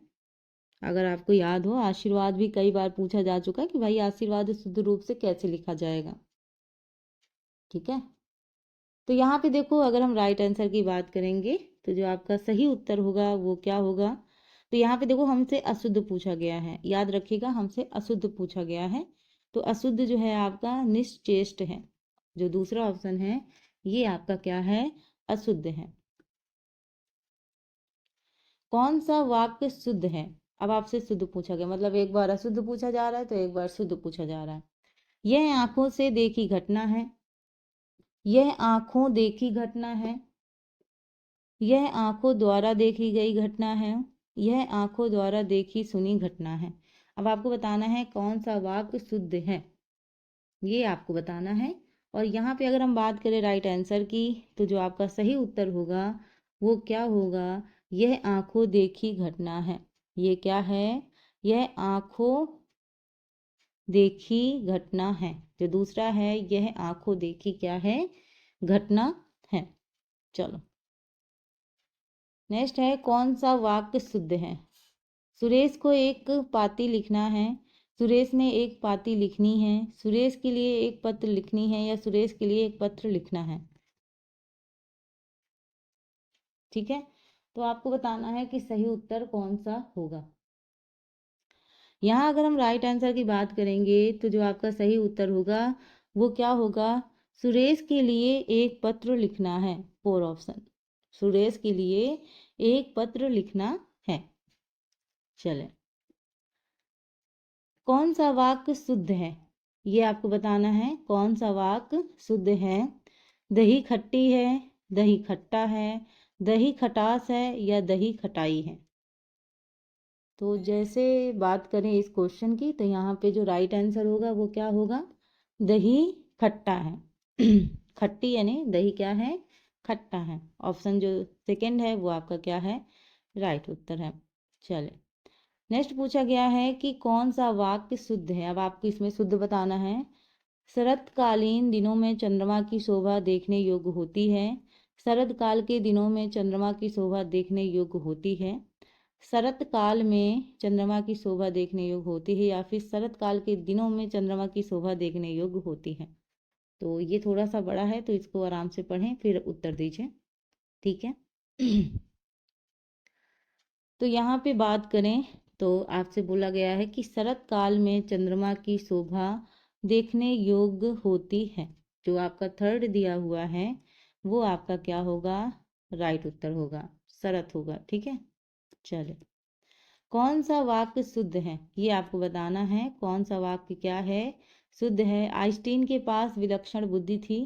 अगर आपको याद हो आशीर्वाद भी कई बार पूछा जा चुका है कि भाई आशीर्वाद शुद्ध रूप से कैसे लिखा जाएगा। ठीक है, तो यहाँ पे देखो, अगर हम राइट आंसर की बात करेंगे तो जो आपका सही उत्तर होगा वो क्या होगा। तो यहाँ पे देखो, हमसे अशुद्ध पूछा गया है, याद रखिएगा, हमसे अशुद्ध पूछा गया है। तो अशुद्ध जो है आपका निश्चेष्ट है। जो दूसरा ऑप्शन है ये आपका क्या है, अशुद्ध है। कौन सा वाक्य शुद्ध है। अब आपसे शुद्ध पूछा गया, मतलब एक बार अशुद्ध पूछा जा रहा है तो एक बार शुद्ध पूछा जा रहा है। यह आंखों से देखी घटना है, यह आंखों देखी घटना है, यह आंखों द्वारा देखी गई घटना है, यह आंखों द्वारा देखी सुनी घटना है। अब आपको बताना है कौन सा वाक्य शुद्ध है, ये आपको बताना है। और यहाँ पे अगर हम बात करें राइट आंसर की, तो जो आपका सही उत्तर होगा वो क्या होगा, यह आंखों देखी घटना है। ये क्या है, यह आंखों देखी घटना है। जो दूसरा है यह आंखों देखी क्या है, घटना है। चलो नेक्स्ट है, कौन सा वाक्य शुद्ध है। सुरेश को एक पाती लिखना है, सुरेश ने एक पाती लिखनी है, सुरेश के लिए एक पत्र लिखनी है, या सुरेश के लिए एक पत्र लिखना है। ठीक है, तो आपको बताना है कि सही उत्तर कौन सा होगा। यहाँ अगर हम राइट आंसर की बात करेंगे तो जो आपका सही उत्तर होगा वो क्या होगा, सुरेश के लिए एक पत्र लिखना है। फोर ऑप्शन, सुरेश के लिए एक पत्र लिखना है। चले, कौन सा वाक्य शुद्ध है, ये आपको बताना है कौन सा वाक्य शुद्ध है। दही खट्टी है, दही खट्टा है, दही खटास है, या दही खटाई है। तो जैसे बात करें इस क्वेश्चन की, तो यहाँ पे जो राइट आंसर होगा वो क्या होगा, दही खट्टा है। खट्टी यानी दही क्या है, खट्टा है। ऑप्शन जो सेकंड है वो आपका क्या है, राइट उत्तर है। चले, नेक्स्ट पूछा गया है कि कौन सा वाक्य शुद्ध है। अब आपको इसमें शुद्ध बताना है। शरतकालीन दिनों में चंद्रमा की शोभा देखने योग्य होती है, शरद काल के दिनों में चंद्रमा की शोभा देखने योग्य होती है, शरत काल में चंद्रमा की शोभा देखने योग्य होती है, या फिर शरत काल के दिनों में चंद्रमा की शोभा देखने योग्य होती है। तो ये थोड़ा सा बड़ा है तो इसको आराम से पढ़ें फिर उत्तर दीजिए। ठीक है। तो यहाँ पे बात करें तो आपसे बोला गया है कि शरत काल में चंद्रमा की शोभा देखने योग्य होती है। जो आपका थर्ड दिया हुआ है वो आपका क्या होगा, राइट उत्तर होगा, शरत होगा। ठीक है। चले, कौन सा वाक्य शुद्ध है, ये आपको बताना है कौन सा वाक्य क्या है, शुद्ध है। आइंस्टीन के पास विलक्षण बुद्धि थी,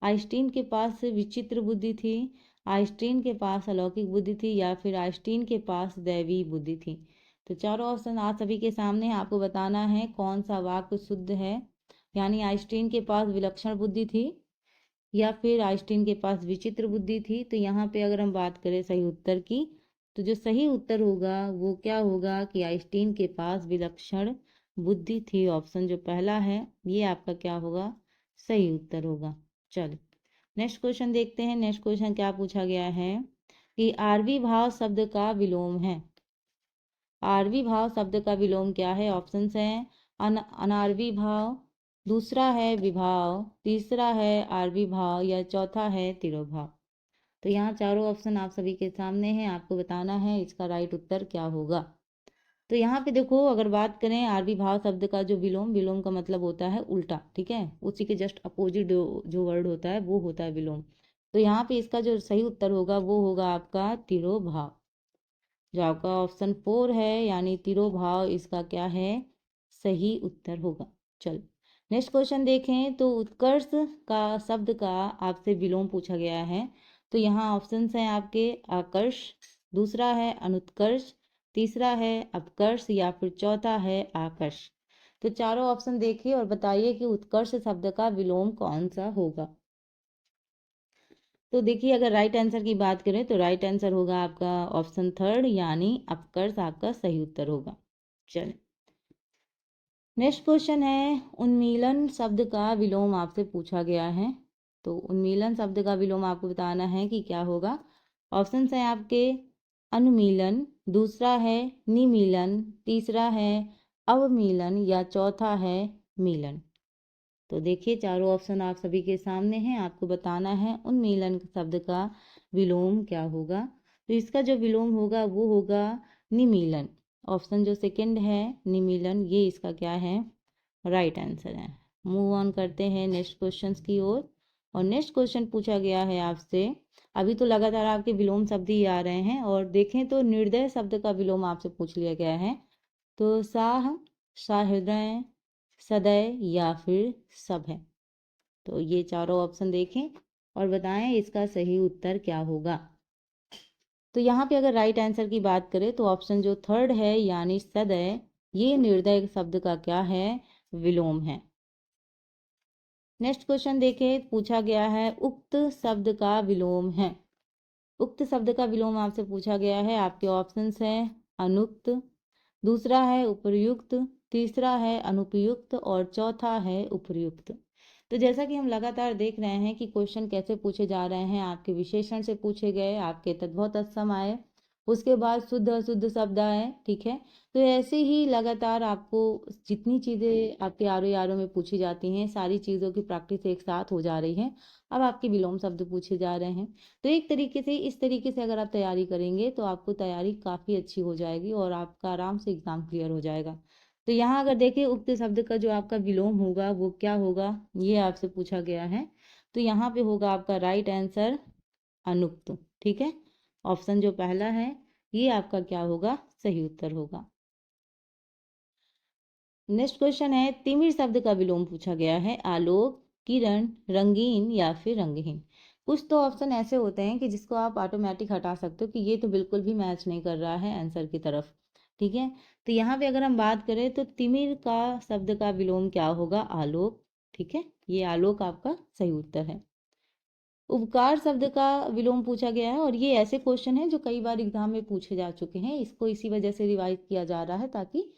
आइंस्टीन के पास विचित्र बुद्धि थी, आइंस्टीन के पास अलौकिक बुद्धि थी, या फिर आइंस्टीन के पास दैवी बुद्धि थी। तो चारों ऑप्शन आप सभी के सामने, आपको बताना है कौन सा वाक्य शुद्ध है। यानी आइंस्टीन के पास विलक्षण बुद्धि थी, या फिर आइंस्टीन के पास विचित्र बुद्धि थी। तो यहाँ पे अगर हम बात करें सही उत्तर की, तो जो सही उत्तर होगा वो क्या होगा कि आइंस्टीन के पास विलक्षण बुद्धि थी। ऑप्शन जो पहला है ये आपका क्या होगा, सही उत्तर होगा। चलो नेक्स्ट क्वेश्चन देखते हैं। नेक्स्ट क्वेश्चन क्या पूछा गया है कि आरवी भाव शब्द का विलोम है। आरवी भाव शब्द का विलोम क्या है। ऑप्शंस हैं अनारवी भाव, दूसरा है विभाव, तीसरा है आरवी भाव, या चौथा है तिरोभाव। तो यहाँ चारों ऑप्शन आप सभी के सामने हैं, आपको बताना है इसका राइट उत्तर क्या होगा। तो यहाँ पे देखो, अगर बात करें आरवी भाव शब्द का जो विलोम, विलोम का मतलब होता है उल्टा। ठीक है, उसी के जस्ट अपोजिट जो वर्ड होता है वो होता है विलोम। तो यहाँ पे इसका जो सही उत्तर होगा वो होगा आपका तिरोभाव। जो आपका ऑप्शन 4 है यानी तिरोभाव, इसका क्या है, सही उत्तर होगा। चल नेक्स्ट क्वेश्चन देखें। तो उत्कर्ष का शब्द का आपसे विलोम पूछा गया है। तो यहाँ ऑप्शंस हैं आपके आकर्ष, दूसरा है अनुत्कर्ष, तीसरा है अपकर्ष, या फिर चौथा है आकर्ष। तो चारों ऑप्शन देखिए और बताइए कि उत्कर्ष शब्द का विलोम कौन सा होगा। तो देखिए, अगर राइट आंसर की बात करें तो राइट आंसर होगा आपका ऑप्शन थर्ड यानी अपकर्ष आपका सही उत्तर होगा। चलिए नेक्स्ट क्वेश्चन है, उन्मीलन शब्द का विलोम आपसे पूछा गया है। तो उन्मीलन शब्द का विलोम आपको बताना है कि क्या होगा। ऑप्शंस हैं आपके अनुमीलन, दूसरा है निमीलन, तीसरा है अवमीलन, या चौथा है मीलन। तो देखिए चारों ऑप्शन आप सभी के सामने हैं, आपको बताना है उन्मीलन शब्द का विलोम क्या होगा। तो इसका जो विलोम होगा वो होगा निमीलन। ऑप्शन जो सेकंड है निमीलन, ये इसका क्या है, राइट आंसर है। मूव ऑन करते हैं नेक्स्ट क्वेश्चन की ओर। और नेक्स्ट क्वेश्चन पूछा गया है आपसे, अभी तो लगातार आपके विलोम शब्द ही आ रहे हैं, और देखें तो निर्दय शब्द का विलोम आपसे पूछ लिया गया है। तो साह, सहृदय, सदय या फिर सब है। तो ये चारों ऑप्शन देखें और बताएं इसका सही उत्तर क्या होगा। तो यहाँ पे अगर राइट आंसर की बात करें तो ऑप्शन जो थर्ड है यानी सदय, ये निर्दय शब्द का क्या है, विलोम है। नेक्स्ट क्वेश्चन देखें, पूछा गया है उक्त शब्द का विलोम है। उक्त शब्द का विलोम आपसे पूछा गया है, आपके ऑप्शंस हैं अनुक्त, दूसरा है उपर्युक्त, तीसरा है अनुपयुक्त और चौथा है उपर्युक्त। तो जैसा कि हम लगातार देख रहे हैं कि क्वेश्चन कैसे पूछे जा रहे हैं, आपके विशेषण से पूछे गए, आपके तद्भव तत्सम आए, उसके बाद शुद्ध अशुद्ध शब्द आए, ठीक है। तो ऐसे ही लगातार आपको जितनी चीज़ें आपके आरो आरो में पूछी जाती हैं, सारी चीज़ों की प्रैक्टिस एक साथ हो जा रही है। अब आपके विलोम शब्द पूछे जा रहे हैं, तो एक तरीके से इस तरीके से अगर आप तैयारी करेंगे तो आपको तैयारी काफ़ी अच्छी हो जाएगी और आपका आराम से एग्ज़ाम क्लियर हो जाएगा। तो यहाँ अगर देखिए उक्त शब्द का जो आपका विलोम होगा वो क्या होगा, ये आपसे पूछा गया है। तो यहाँ पे होगा आपका राइट आंसर अनुक्त, ठीक है। ऑप्शन जो पहला है ये आपका क्या होगा, सही उत्तर होगा। नेक्स्ट क्वेश्चन है तिमिर शब्द का विलोम पूछा गया है, आलोक, किरण, रंगीन या फिर रंगहीन। कुछ तो ऑप्शन ऐसे होते हैं कि जिसको आप ऑटोमेटिक हटा सकते हो कि ये तो बिल्कुल भी मैच नहीं कर रहा है आंसर की तरफ, ठीक है। तो यहाँ पे अगर हम बात करें तो तिमिर का शब्द का विलोम क्या होगा, आलोक, ठीक है। ये आलोक आपका सही उत्तर है। उपकार शब्द का विलोम पूछा गया है, और ये ऐसे क्वेश्चन है जो कई बार एग्जाम में पूछे जा चुके हैं, इसको इसी वजह से रिवाइज किया जा रहा है ताकि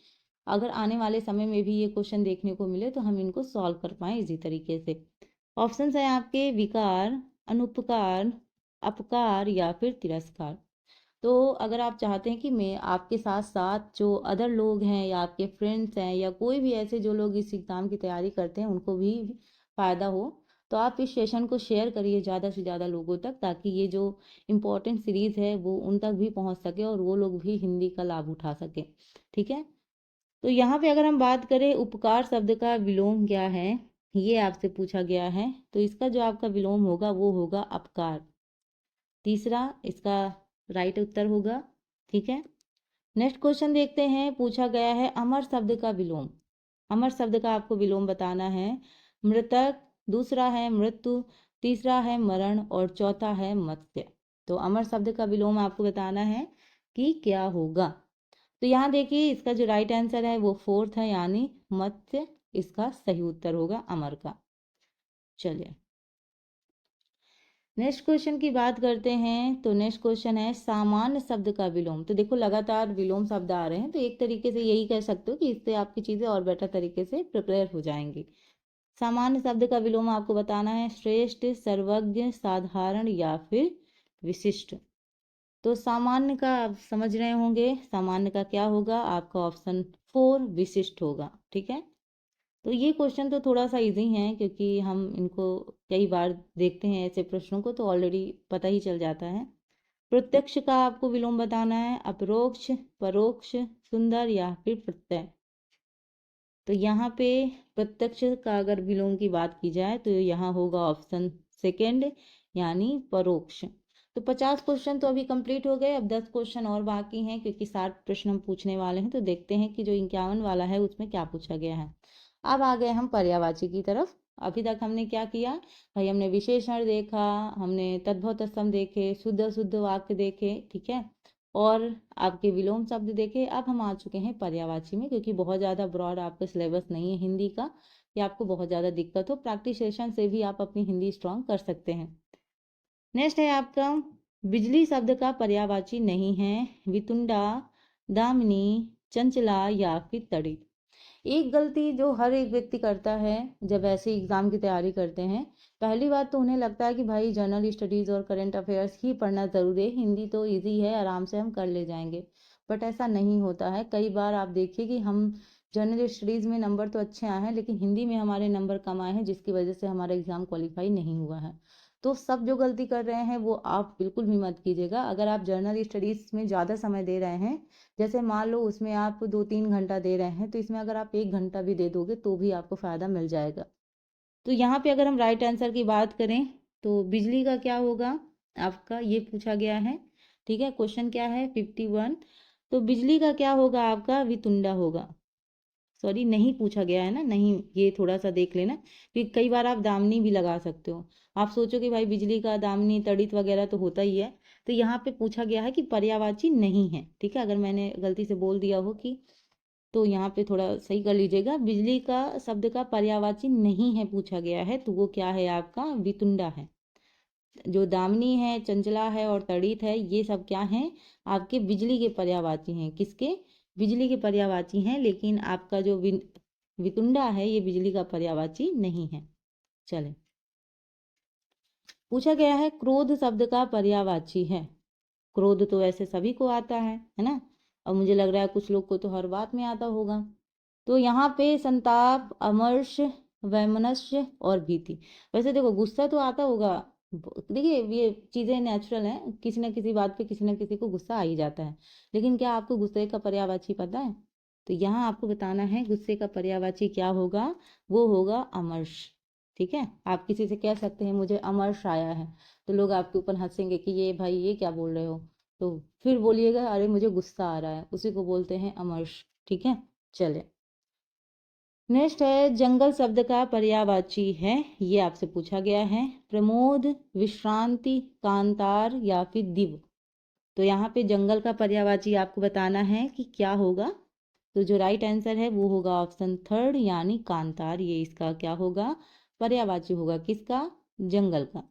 अगर आने वाले समय में भी ये क्वेश्चन देखने को मिले तो हम इनको सॉल्व कर पाएं इसी तरीके से। ऑप्शंस है आपके विकार, अनुपकार, अपकार या फिर तिरस्कार। तो अगर आप चाहते हैं कि मैं आपके साथ साथ जो अदर लोग हैं या आपके फ्रेंड्स हैं या कोई भी ऐसे जो लोग इस एग्ज़ाम की तैयारी करते हैं उनको भी फ़ायदा हो, तो आप इस सेशन को शेयर करिए ज़्यादा से ज़्यादा लोगों तक, ताकि ये जो इम्पोर्टेंट सीरीज़ है वो उन तक भी पहुंच सके और वो लोग भी हिंदी का लाभ उठा सके, ठीक है। तो यहाँ पे अगर हम बात करें उपकार शब्द का विलोम क्या है, ये आपसे पूछा गया है। तो इसका जो आपका विलोम होगा वो होगा अपकार, तीसरा इसका राइट उत्तर होगा, ठीक है। नेक्स्ट क्वेश्चन देखते हैं, पूछा गया है अमर शब्द का विलोम। अमर शब्द का आपको विलोम बताना है, मृतक, दूसरा है मृत्यु, तीसरा है मरण और चौथा है मत्स्य। तो अमर शब्द का विलोम आपको बताना है कि क्या होगा। तो यहाँ देखिए इसका जो राइट आंसर है वो फोर्थ है यानी मत्स्य, इसका सही उत्तर होगा अमर का। चलिए नेक्स्ट क्वेश्चन की बात करते हैं। तो नेक्स्ट क्वेश्चन है सामान्य शब्द का विलोम। तो देखो लगातार विलोम शब्द आ रहे हैं, तो एक तरीके से यही कह सकते हो कि इससे आपकी चीज़ें और बेटर तरीके से प्रिपेयर हो जाएंगी। सामान्य शब्द का विलोम आपको बताना है श्रेष्ठ, सर्वज्ञ, साधारण या फिर विशिष्ट। तो सामान्य का आप समझ रहे होंगे, सामान्य का क्या होगा, आपका ऑप्शन 4 विशिष्ट होगा, ठीक है। तो ये क्वेश्चन तो थोड़ा सा इजी है क्योंकि हम इनको कई बार देखते हैं ऐसे प्रश्नों को, तो ऑलरेडी पता ही चल जाता है। प्रत्यक्ष का आपको विलोम बताना है, अपरोक्ष, परोक्ष, सुंदर या फिर प्रत्यय। तो यहाँ पे प्रत्यक्ष का अगर विलोम की बात की जाए तो यहाँ होगा ऑप्शन सेकंड यानी परोक्ष। तो 50 क्वेश्चन तो अभी कंप्लीट हो गए, अब 10 क्वेश्चन और बाकी हैं क्योंकि 60 प्रश्न हम पूछने वाले हैं। तो देखते हैं कि जो 51 वाला है उसमें क्या पूछा गया है। अब आ गए हम पर्यायवाची की तरफ। अभी तक हमने क्या किया भाई, हमने विशेषण देखा, हमने तद्भव तत्सम देखे, शुद्ध अशुद्ध वाक्य देखे, ठीक है, और आपके विलोम शब्द देखे। अब हम आ चुके हैं पर्यायवाची में, क्योंकि बहुत ज़्यादा ब्रॉड आपका सिलेबस नहीं है हिंदी का, या आपको बहुत ज़्यादा दिक्कत हो, प्रैक्टिस सेशन से भी आप अपनी हिंदी स्ट्रांग कर सकते हैं। नेक्स्ट है आपका बिजली शब्द का पर्यायवाची नहीं है, वितुंडा, दामिनी, चंचला या फिर तड़ी। एक गलती जो हर एक व्यक्ति करता है जब ऐसे एग्जाम की तैयारी करते हैं, पहली बात तो उन्हें लगता है कि भाई जनरल स्टडीज और करंट अफेयर्स ही पढ़ना ज़रूरी है, हिंदी तो इजी है, आराम से हम कर ले जाएंगे। बट ऐसा नहीं होता है। कई बार आप देखिए कि हम जनरल स्टडीज़ में नंबर तो अच्छे आए हैं, लेकिन हिंदी में हमारे नंबर कम आए हैं, जिसकी वजह से हमारा एग्ज़ाम क्वालिफाई नहीं हुआ है। तो सब जो गलती कर रहे हैं वो आप बिल्कुल भी मत कीजिएगा। अगर आप जनरल स्टडीज़ में ज़्यादा समय दे रहे हैं, जैसे मान लो उसमें आप 2-3 घंटा दे रहे हैं, तो इसमें अगर आप 1 घंटा भी दे दोगे तो भी आपको फ़ायदा मिल जाएगा। तो यहाँ पे अगर हम राइट आंसर की बात करें तो बिजली का क्या होगा आपका, ये पूछा गया है। ठीक है, क्वेश्चन क्या है 51। तो बिजली का क्या होगा आपका, वितुंडा होगा। सॉरी, नहीं पूछा गया है ना, नहीं, ये थोड़ा सा देख लेना, क्योंकि कई बार आप दामनी भी लगा सकते हो। आप सोचो कि भाई बिजली का दामनी तड़ित वगैरह तो होता ही है, तो यहाँ पे पूछा गया है कि पर्यायवाची नहीं है। ठीक है, अगर मैंने गलती से बोल दिया हो कि, तो यहाँ पे थोड़ा सही कर लीजिएगा। बिजली का शब्द का पर्यायवाची नहीं है पूछा गया है, तो वो क्या है आपका, वितुंडा है। जो दामिनी है, चंचला है और तड़ित है, ये सब क्या हैं, आपके बिजली के पर्यायवाची हैं। किसके, बिजली के पर्यायवाची हैं, लेकिन आपका जो वितुंडा है ये बिजली का पर्यायवाची नहीं है। चले, पूछा गया है क्रोध शब्द का पर्यायवाची है। क्रोध तो वैसे सभी को आता है ना, और मुझे लग रहा है कुछ लोग को तो हर बात में आता होगा। तो यहाँ पे संताप, अमर्ष, वैमनस्य और भीति। वैसे देखो गुस्सा तो आता होगा, देखिए ये चीज़ें नेचुरल हैं, किसी न किसी बात पे किसी न किसी को गुस्सा आ ही जाता है। लेकिन क्या आपको गुस्से का पर्यायवाची पता है? तो यहाँ आपको बताना है गुस्से का पर्यायवाची क्या होगा, वो होगा अमर्ष। ठीक है, आप किसी से कह सकते हैं मुझे अमर्ष आया है, तो लोग आपके ऊपर हंसेंगे कि ये भाई ये क्या बोल रहे हो, तो फिर बोलिएगा अरे मुझे गुस्सा आ रहा है, उसी को बोलते हैं अमर्ष। ठीक है, चले, नेक्स्ट है जंगल शब्द का पर्यायवाची है, ये आपसे पूछा गया है। प्रमोद, विश्रांति, कांतार या फिर दिव। तो यहाँ पे जंगल का पर्यायवाची आपको बताना है कि क्या होगा। तो जो राइट आंसर है वो होगा ऑप्शन थर्ड, यानी कांतार। ये इसका क्या होगा, पर्यायवाची होगा, किसका, जंगल का।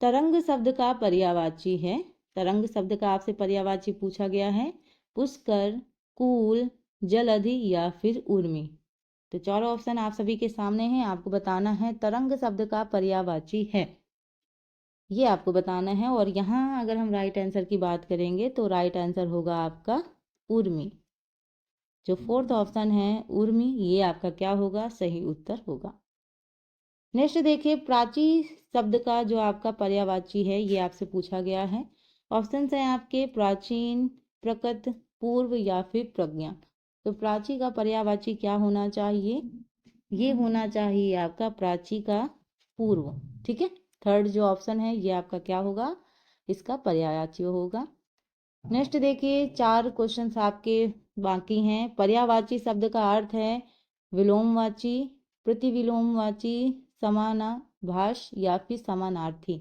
तरंग शब्द का पर्यायवाची है। तरंग शब्द का आपसे पर्यायवाची पूछा गया है। पुष्कर, कूल, जलधि या फिर उर्मी। तो चारों ऑप्शन आप सभी के सामने हैं, आपको बताना है तरंग शब्द का पर्यायवाची है, ये आपको बताना है। और यहाँ अगर हम राइट आंसर की बात करेंगे तो राइट आंसर होगा आपका उर्मी। जो फोर्थ ऑप्शन है उर्मी, ये आपका क्या होगा, सही उत्तर होगा। नेक्स्ट देखिए, प्राची शब्द का जो आपका पर्यायवाची है ये आपसे पूछा गया है। ऑप्शन है आपके प्राचीन, प्रकृत, पूर्व या फिर प्रज्ञा। तो प्राची का पर्यायवाची क्या होना चाहिए, ये होना चाहिए आपका प्राची का पूर्व। ठीक है, थर्ड जो ऑप्शन है ये आपका क्या होगा, इसका पर्यायवाची होगा। नेक्स्ट देखिए, 4 क्वेश्चंस आपके बाकी हैं। पर्यायवाची शब्द का अर्थ है विलोमवाची, प्रतिविलोमवाची, समानाभास या फिर समानार्थी।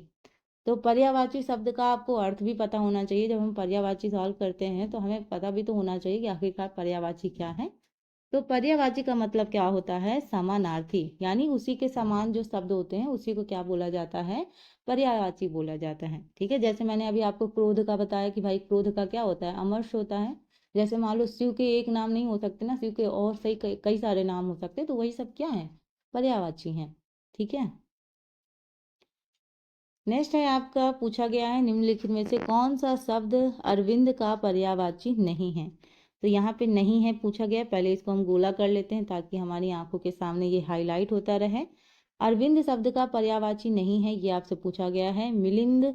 तो पर्यायवाची शब्द का आपको अर्थ भी पता होना चाहिए। जब हम पर्यायवाची सॉल्व करते हैं तो हमें पता भी तो होना चाहिए कि आखिरकार पर्यायवाची क्या है। तो पर्यायवाची का मतलब क्या होता है, समानार्थी, यानी उसी के समान जो शब्द होते हैं उसी को क्या बोला जाता है, पर्यायवाची बोला जाता है। ठीक है, जैसे मैंने अभी आपको क्रोध का बताया कि भाई क्रोध का क्या होता है, अमर्ष होता है। जैसे मान लो शिव के एक नाम नहीं हो सकते ना, शिव के और सही कई सारे नाम हो सकते हैं, तो वही सब क्या है, पर्यायवाची हैं। ठीक है, नेक्स्ट है आपका पूछा गया है निम्नलिखित में से कौन सा शब्द अरविंद का पर्यायवाची नहीं है। तो यहाँ पे नहीं है पूछा गया, पहले इसको हम गोला कर लेते हैं ताकि हमारी आंखों के सामने ये हाईलाइट होता रहे। अरविंद शब्द का पर्यायवाची नहीं है, ये आपसे पूछा गया है मिलिंद,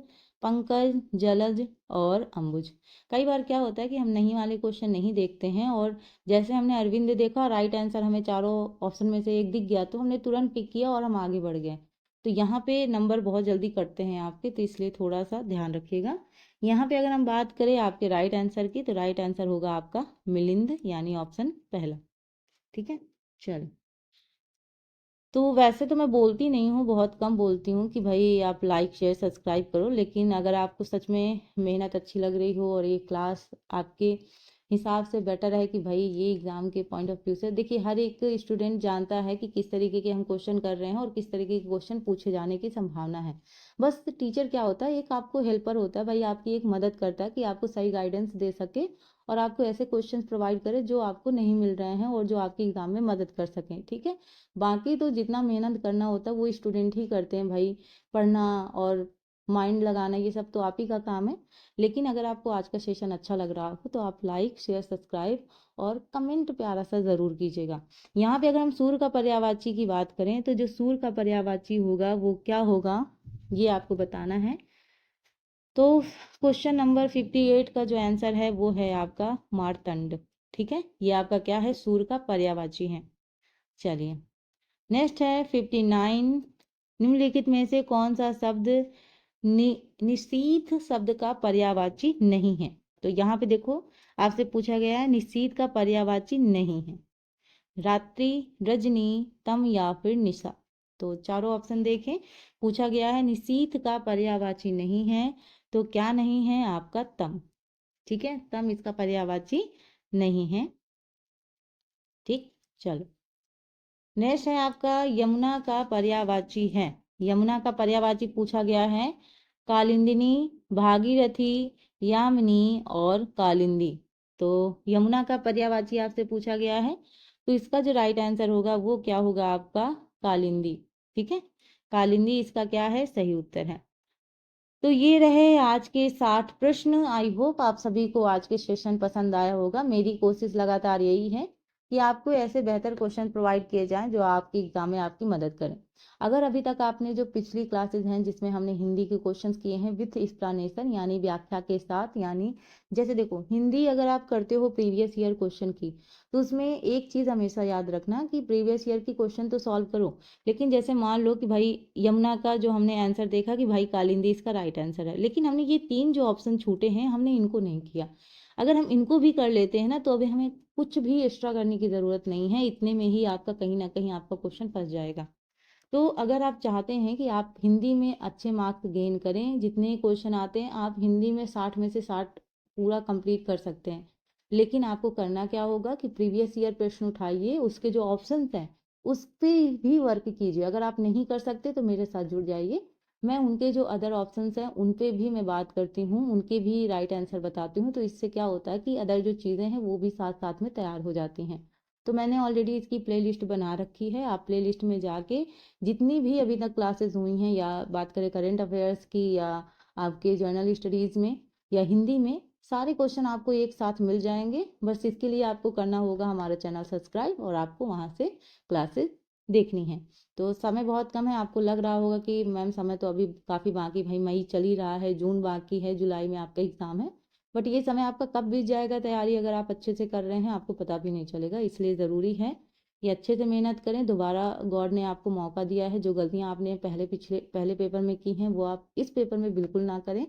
पंकज, जलज और अंबुज। कई बार क्या होता है कि हम नहीं वाले क्वेश्चन नहीं देखते हैं, और जैसे हमने अरविंद देखा, राइट आंसर हमें चारों ऑप्शन में से एक दिख गया, तो हमने तुरंत पिक किया और हम आगे बढ़ गए। तो यहाँ पे नंबर बहुत जल्दी कटते हैं आपके, तो इसलिए थोड़ा सा ध्यान रखिएगा। यहाँ पे अगर हम बात करें आपके राइट आंसर की, तो राइट आंसर होगा आपका मिलिंद, यानी ऑप्शन पहला। ठीक है, चल, तो वैसे तो मैं बोलती नहीं हूँ, बहुत कम बोलती हूँ कि भाई आप लाइक शेयर सब्सक्राइब करो, लेकिन अगर आपको सच में मेहनत अच्छी लग रही हो और ये क्लास आपके हिसाब से बेटर है कि भाई ये एग्ज़ाम के पॉइंट ऑफ व्यू से, देखिए हर एक स्टूडेंट जानता है कि किस तरीके के हम क्वेश्चन कर रहे हैं और किस तरीके के क्वेश्चन पूछे जाने की संभावना है। बस टीचर क्या होता है, एक आपको हेल्पर होता है भाई, आपकी एक मदद करता है कि आपको सही गाइडेंस दे सके और आपको ऐसे क्वेश्चंस प्रोवाइड करे जो आपको नहीं मिल रहे हैं और जो आपके एग्जाम में मदद कर सकें। ठीक है, बाकी तो जितना मेहनत करना होता है वो स्टूडेंट ही करते हैं भाई, पढ़ना और माइंड लगाना, ये सब तो आप ही का काम है। लेकिन अगर आपको आज का सेशन अच्छा लग रहा हो तो आप लाइक शेयर सब्सक्राइब और कमेंट प्यारा सा ज़रूर कीजिएगा। यहाँ पे अगर हम सूर्य का पर्यायवाची की बात करें तो जो सूर्य का पर्यायवाची होगा वो क्या होगा, ये आपको बताना है। तो क्वेश्चन नंबर 58 का जो आंसर है वो है आपका मार्तंड। ठीक है, ये आपका क्या है, सूर्य का पर्यायवाची है। चलिए नेक्स्ट है 59, निम्नलिखित में से कौन सा शब्द निशीथ शब्द का पर्यायवाची नहीं है। तो यहाँ पे देखो आपसे पूछा गया है निशीथ का पर्यायवाची नहीं है, रात्रि, रजनी, तम या फिर निशा। तो चारों ऑप्शन देखें, पूछा गया है निशीथ का पर्यायवाची नहीं है, तो क्या नहीं है आपका तम। ठीक है, तम इसका पर्यायवाची नहीं है। ठीक, चलो नेक्स्ट है आपका यमुना का पर्यायवाची है। यमुना का पर्यायवाची पूछा गया है कालिंदिनी, भागीरथी, यामिनी और कालिंदी। तो यमुना का पर्यायवाची आपसे पूछा गया है, तो इसका जो राइट आंसर होगा वो क्या होगा आपका कालिंदी। ठीक है, कालिंदी इसका क्या है, सही उत्तर है। तो ये रहे आज के 60 प्रश्न। आई होप आप सभी को आज के सेशन पसंद आया होगा। मेरी कोशिश लगातार यही है कि आपको ऐसे बेहतर क्वेश्चन प्रोवाइड किए जाएं जो आपकी एग्जाम में आपकी मदद करें। अगर अभी तक आपने जो पिछली क्लासेस हैं जिसमें हमने हिंदी के क्वेश्चंस किए हैं विथ एक्सप्लेनेशन यानी व्याख्या के साथ, यानी जैसे देखो हिंदी अगर आप करते हो प्रीवियस ईयर क्वेश्चन की, तो उसमें एक चीज़ हमेशा याद रखना कि प्रीवियस ईयर की क्वेश्चन तो सॉल्व करो, लेकिन जैसे मान लो कि भाई यमुना का जो हमने आंसर देखा कि भाई कालिंदी इसका राइट आंसर है, लेकिन हमने ये 3 जो ऑप्शन छूटे हैं हमने इनको नहीं किया। अगर हम इनको भी कर लेते हैं ना तो अभी हमें कुछ भी एक्स्ट्रा करने की ज़रूरत नहीं है, इतने में ही आपका कहीं ना कहीं आपका क्वेश्चन फंस जाएगा। तो अगर आप चाहते हैं कि आप हिंदी में अच्छे मार्क्स गेन करें, जितने क्वेश्चन आते हैं आप हिंदी में 60 में से 60 पूरा कंप्लीट कर सकते हैं। लेकिन आपको करना क्या होगा कि प्रीवियस ईयर प्रश्न उठाइए, उसके जो ऑप्शंस हैं उस पर भी वर्क कीजिए। अगर आप नहीं कर सकते तो मेरे साथ जुड़ जाइए, मैं उनके जो अदर ऑप्शंस हैं उन पे भी मैं बात करती हूँ, उनके भी राइट आंसर बताती हूँ। तो इससे क्या होता है कि अदर जो चीज़ें हैं वो भी साथ साथ में तैयार हो जाती हैं। तो मैंने ऑलरेडी इसकी प्लेलिस्ट बना रखी है, आप प्लेलिस्ट में जाके जितनी भी अभी तक क्लासेस हुई हैं, या बात करें करंट अफेयर्स की या आपके जर्नल स्टडीज़ में या हिंदी में, सारे क्वेश्चन आपको एक साथ मिल जाएंगे। बस इसके लिए आपको करना होगा हमारा चैनल सब्सक्राइब और आपको वहाँ से क्लासेस देखनी है। तो समय बहुत कम है, आपको लग रहा होगा कि मैम समय तो अभी काफ़ी बाकी, भाई मई चल ही रहा है, जून बाकी है, जुलाई में आपका एग्ज़ाम है। बट ये समय आपका कब बीत जाएगा तैयारी अगर आप अच्छे से कर रहे हैं आपको पता भी नहीं चलेगा। इसलिए ज़रूरी है कि अच्छे से मेहनत करें। दोबारा गॉड ने आपको मौका दिया है, जो गलतियां आपने पहले पेपर में की हैं वो आप इस पेपर में बिल्कुल ना करें।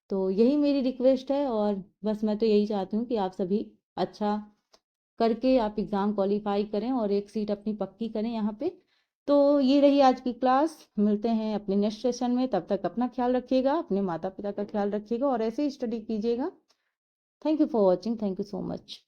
तो यही मेरी रिक्वेस्ट है, और बस मैं तो यही चाहती हूँ कि आप सभी अच्छा करके आप एग्ज़ाम क्वालिफाई करें और एक सीट अपनी पक्की करें यहाँ पे। तो ये रही आज की क्लास, मिलते हैं अपने नेक्स्ट सेशन में। तब तक अपना ख्याल रखिएगा, अपने माता पिता का ख्याल रखिएगा और ऐसे ही स्टडी कीजिएगा। Thank you for watching, thank you so much.